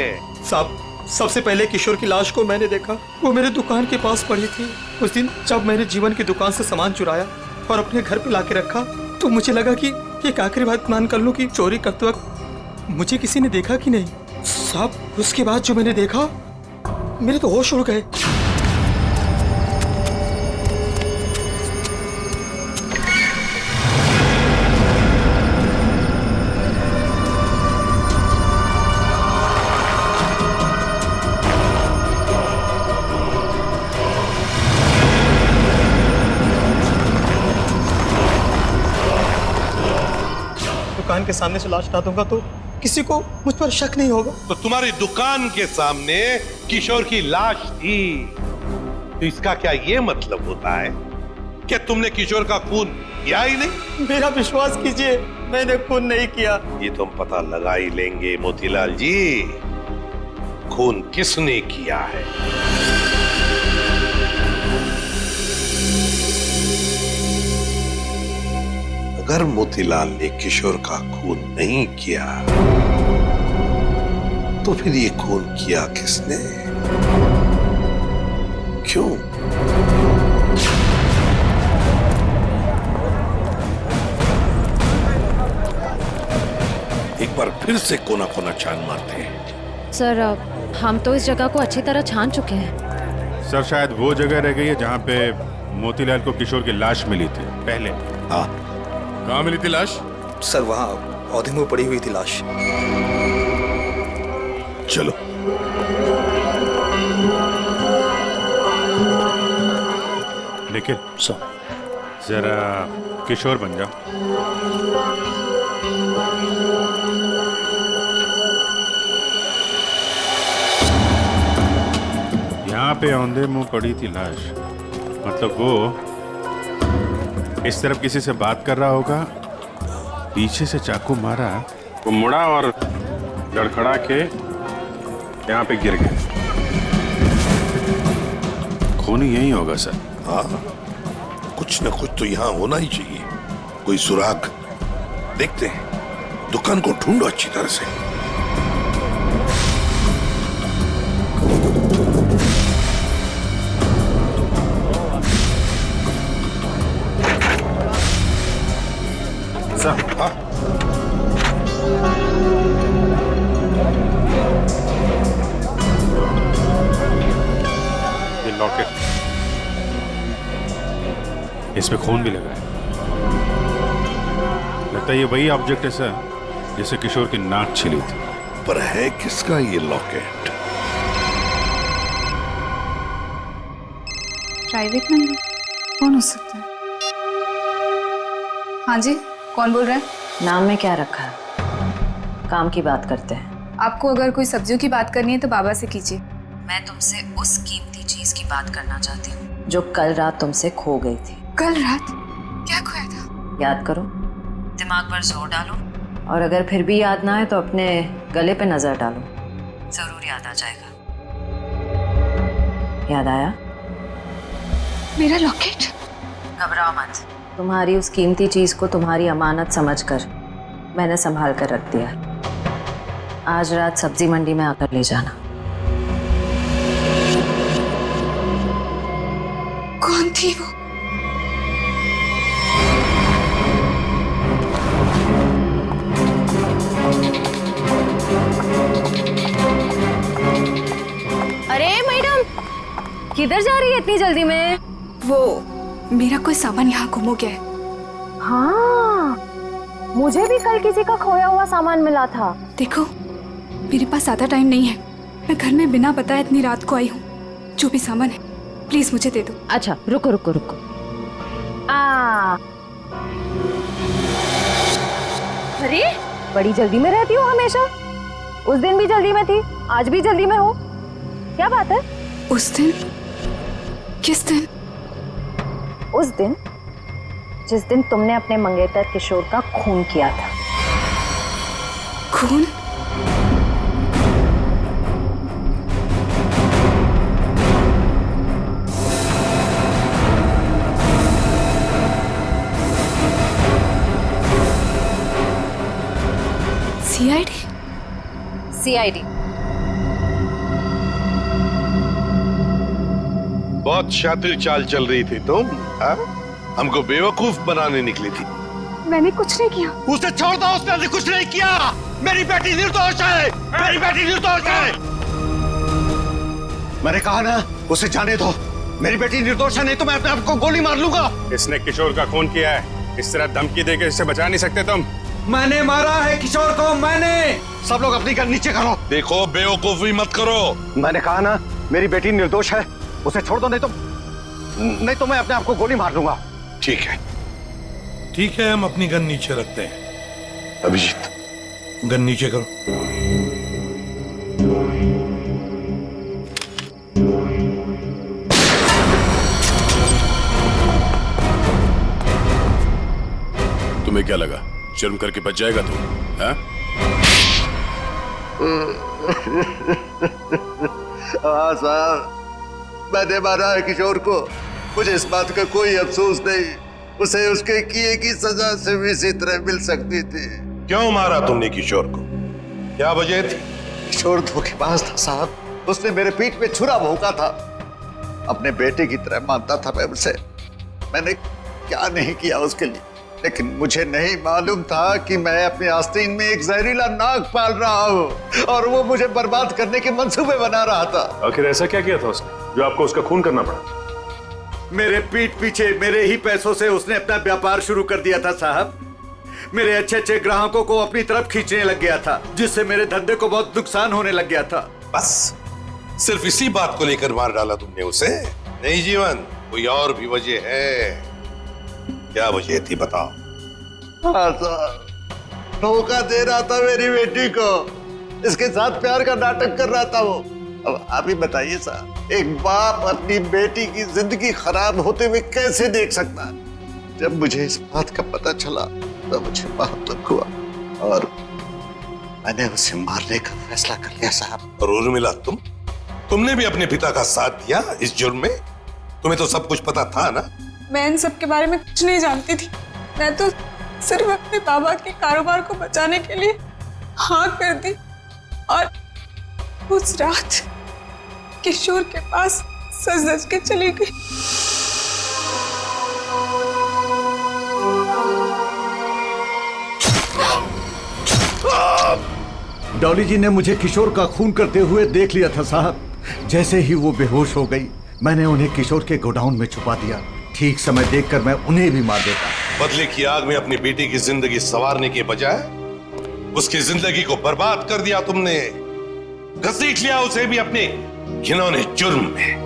साहब, सबसे पहले किशोर की लाश को मैंने देखा, वो मेरे दुकान के पास पड़ी थी। उस दिन जब मैंने जीवन की दुकान से सामान चुराया और अपने घर पे लाके रखा तो मुझे लगा कि एक आखिरी बात मान कर लूं कि चोरी करते वक्त मुझे किसी ने देखा कि नहीं। साहब, उसके बाद जो मैंने देखा मेरे तो होश उड़ गए। दुकान के सामने से लाश हटा दूंगा तो किसी को मुझ पर शक नहीं होगा। तो तुम्हारी दुकान के सामने किशोर की लाश थी, तो इसका क्या ये मतलब होता है कि तुमने किशोर का खून किया ही नहीं? मेरा विश्वास कीजिए, मैंने खून नहीं किया। ये तो हम पता लगा ही लेंगे मोतीलाल जी, खून किसने किया है। अगर मोतीलाल ने किशोर का खून नहीं किया तो फिर ये खून किया किसने, क्यों? एक बार फिर से कोना कोना छान मारते हैं। सर, हम तो इस जगह को अच्छी तरह छान चुके हैं। सर, शायद वो जगह रह गई है जहाँ पे मोतीलाल को किशोर की लाश मिली थी पहले। हाँ, कहाँ मिली थी लाश? सर, वहाँ पौधे में पड़ी हुई थी लाश। चलो। निखिल जरा किशोर बन जाओ। यहाँ पे औंधे मुंह पड़ी थी लाश, मतलब वो इस तरफ किसी से बात कर रहा होगा, पीछे से चाकू मारा, वो मुड़ा और लड़खड़ा के यहाँ पे गिर गया। खून यही होगा सर। हाँ, कुछ न कुछ तो यहाँ होना ही चाहिए, कोई सुराग। देखते हैं, दुकान को ढूंढो अच्छी तरह से। सर, हाँ? ये लॉकेट, इसमें खून भी लगा है। लगता है ये वही ऑब्जेक्ट है सर जिसे किशोर की नाक छिली थी। पर है किसका ये लॉकेट? प्राइवेट नंबर कौन हो सकता है? हाँ जी, कौन बोल रहे हैं? नाम में क्या रखा है? काम की बात करते हैं। आपको अगर कोई सब्जियों की बात करनी है तो बाबा से कीजिए। मैं तुमसे उस कीमती चीज की बात करना चाहती हूँ जो कल रात तुमसे खो गई थी। कल रात क्या खोया था? याद करो, दिमाग पर जोर डालो, और अगर फिर भी याद ना आए तो अपने गले पे नजर डालो, जरूर याद आ जाएगा। याद आया? मेरा लॉकेट? घबराओ मत, तुम्हारी उस कीमती चीज को तुम्हारी अमानत समझकर मैंने संभाल कर रख दिया। आज रात सब्जी मंडी में आकर ले जाना। कौन थी वो? अरे मैडम, किधर जा रही है इतनी जल्दी में? वो मेरा कोई सामान यहाँ गुम हो गया है। हाँ, मुझे भी कल किसी का खोया हुआ सामान मिला था। देखो, मेरे पास ज्यादा टाइम नहीं है, मैं घर में बिना बताए इतनी रात को आई हूँ। जो भी सामान है प्लीज मुझे दे दो। अच्छा रुको रुको रुको। अरे बड़ी जल्दी में रहती हो हमेशा। उस दिन भी जल्दी में थी, आज भी जल्दी में हो, क्या बात है? उस दिन? किस दिन? उस दिन जिस दिन तुमने अपने मंगेतर किशोर का खून किया था। खून? सीआईडी? सीआईडी। बहुत शातिर चाल चल रही थी तुम, हाँ? हमको बेवकूफ बनाने निकली थी। मैंने कुछ नहीं किया। उसे छोड़ दो, उसने कुछ नहीं किया। मेरी बेटी निर्दोष है, मेरी बेटी निर्दोष है। मैंने कहा ना, उसे जाने दो। मेरी बेटी निर्दोष है, नहीं तो मैं अपने आप को गोली मार लूंगा। इसने किशोर का खून किया है, इस तरह धमकी देके इससे बचा नहीं सकते तुम। मैंने मारा है किशोर को, मैंने। सब लोग अपनी गन नीचे करो। देखो, बेवकूफी मत करो। मैंने कहा ना, मेरी बेटी निर्दोष है, उसे छोड़ दो, नहीं तो मैं अपने आप को गोली मार लूंगा। ठीक है, ठीक है, हम अपनी गन नीचे रखते हैं। अभिजीत, गन नीचे करो। तुम्हें क्या लगा, शर्म करके बच जाएगा तू? हाँ? हाँ साहब, मैंने मारा है किशोर को। मुझे इस बात का कोई अफसोस नहीं, उसे उसके किए की सजा से भी इसी तरह मिल सकती थी। क्यों मारा तुमने किशोर को? क्या वजह थी? किशोर धोखेबाज था साहब, उसने मेरे पीठ पे छुरा भोंका था। अपने बेटे की तरह मानता था मैं उसे। मैंने क्या नहीं किया उसके लिए, लेकिन मुझे नहीं मालूम था कि मैं अपने आस्तीन में एक जहरीला नाग पाल रहा हूँ और वो मुझे बर्बाद करने के मंसूबे बना रहा था। आखिर ऐसा क्या किया था उसने जो आपको उसका खून करना पड़ा? मेरे पीठ पीछे मेरे ही पैसों से उसने अपना व्यापार शुरू कर दिया था साहब। मेरे अच्छे अच्छे ग्राहकों को अपनी तरफ खींचने लग गया था, जिससे मेरे धंधे को बहुत नुकसान होने लग गया था। बस सिर्फ इसी बात को लेकर मार डाला तुमने उसे? नहीं जीवन, कोई और भी वजह है? क्या वजह थी बताओ? हाँ साहब, धोखा दे रहा था मेरी बेटी को, इसके साथ प्यार का नाटक कर रहा था वो। अब आप ही बताइए साहब, एक बाप अपनी बेटी की जिंदगी खराब होते हुए कैसे देख सकता है? जब मुझे इस बात का पता चला तो मुझे बहुत दुख हुआ और मैंने उसे मारने का फैसला कर लिया साहब। और उर्मिला, तुमने भी अपने पिता का साथ दिया इस जुर्म में? तुम्हें तो सब कुछ पता था ना? मैं इन सब के बारे में कुछ नहीं जानती थी। मैं तो सिर्फ अपने बाबा के कारोबार को बचाने के लिए हाँ कर दी और उस रात किशोर के पास सज धज के चली गई। डॉली जी ने मुझे किशोर का खून करते हुए देख लिया था साहब। जैसे ही वो बेहोश हो गई, मैंने उन्हें किशोर के गोडाउन में छुपा दिया। ठीक समय देखकर मैं उन्हें भी मार देता। बदले की आग में अपनी बेटी की जिंदगी संवारने के बजाय उसकी जिंदगी को बर्बाद कर दिया तुमने। घसीट लिया उसे भी अपने घिनौने जुर्म में।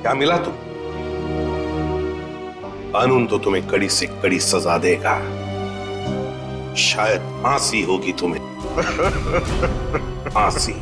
क्या मिला तुम? कानून तो तुम्हें कड़ी से कड़ी सजा देगा। शायद फांसी होगी तुम्हें, फांसी।